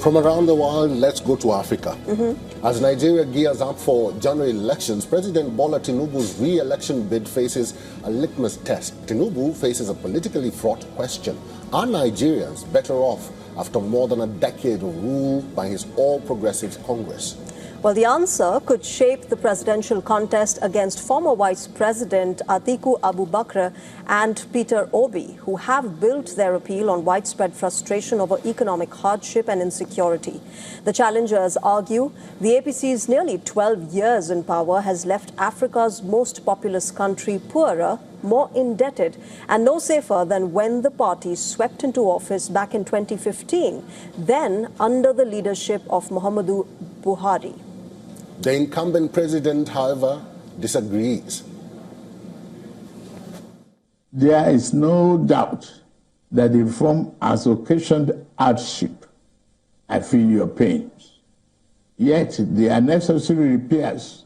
From around the world, let's go to Africa. As Nigeria gears up for January elections, President Bola Tinubu's re-election bid faces a litmus test. Tinubu faces a politically fraught question. Are Nigerians better off after more than a decade of rule by his all-progressive Congress? Well, the answer could shape the presidential contest against former Vice President Atiku Abubakar and Peter Obi, who have built their appeal on widespread frustration over economic hardship and insecurity. The challengers argue the APC's nearly 12 years in power has left Africa's most populous country poorer, more indebted, and no safer than when the party swept into office back in 2015, then under the leadership of Muhammadu Buhari. The incumbent president, however, disagrees. There is no doubt that the reform has occasioned hardship. I feel your pains. Yet there are necessary repairs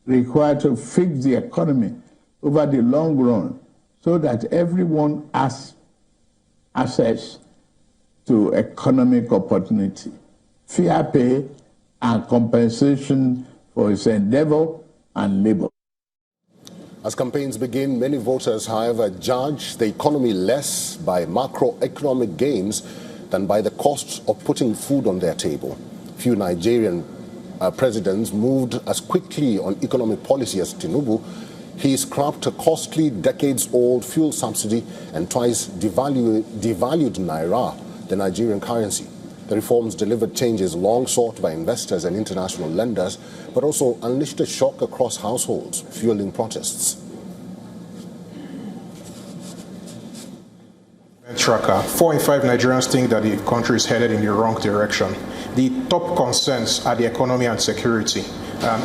required to fix the economy over the long run so that everyone has access to economic opportunity, fair pay, and compensation for his endeavor and labor. As campaigns begin, many voters, however, judge the economy less by macroeconomic gains than by the costs of putting food on their table. Few Nigerian presidents moved as quickly on economic policy as Tinubu. He scrapped a costly, decades-old fuel subsidy and twice devalued Naira, the Nigerian currency. The reforms delivered changes long sought by investors and international lenders, but also unleashed a shock across households, fueling protests. Tracker, 4 in 5 Nigerians think that the country is headed in the wrong direction. The top concerns are the economy and security.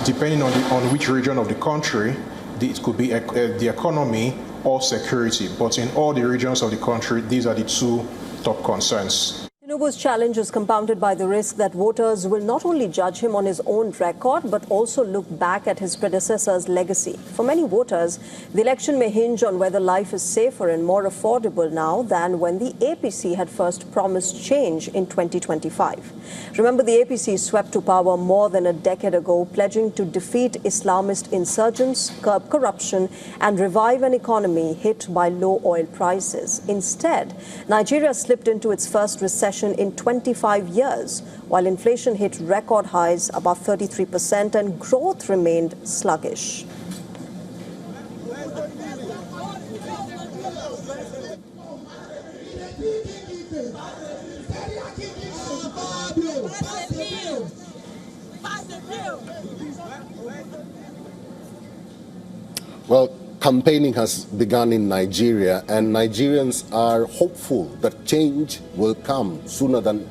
Depending on which region of the country, it could be the economy or security. But in all the regions of the country, these are the two top concerns. Tinubu's challenge is compounded by the risk that voters will not only judge him on his own record, but also look back at his predecessor's legacy. For many voters, the election may hinge on whether life is safer and more affordable now than when the APC had first promised change in 2025. Remember, the APC swept to power more than a decade ago, pledging to defeat Islamist insurgents, curb corruption, and revive an economy hit by low oil prices. Instead, Nigeria slipped into its first recession in 25 years, while inflation hit record highs above 33% and growth remained sluggish. Well, campaigning has begun in Nigeria, and Nigerians are hopeful that change will come sooner than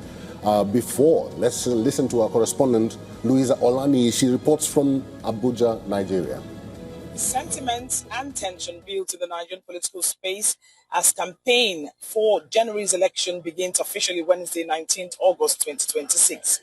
before. Let's listen to our correspondent, Louisa Olani. She reports from Abuja, Nigeria. Sentiment and tension built in the Nigerian political space as campaign for January's election begins officially Wednesday, 19th August 2026.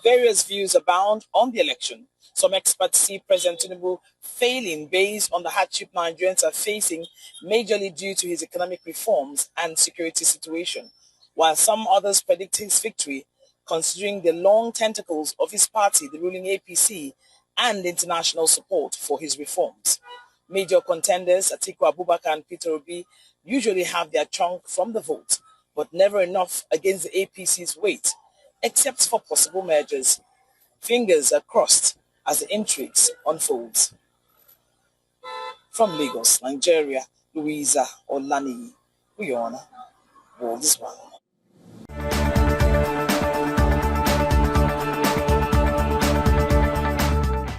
Various views abound on the election. Some experts see President Tinubu failing based on the hardship Nigerians are facing, majorly due to his economic reforms and security situation, while some others predict his victory, considering the long tentacles of his party, the ruling APC, and international support for his reforms. Major contenders, Atiku Abubakar and Peter Obi, usually have their chunk from the vote, but never enough against the APC's weight, except for possible mergers. Fingers are crossed as the intrigues unfolds. From Lagos, Nigeria, Louisa Olani, WION The World.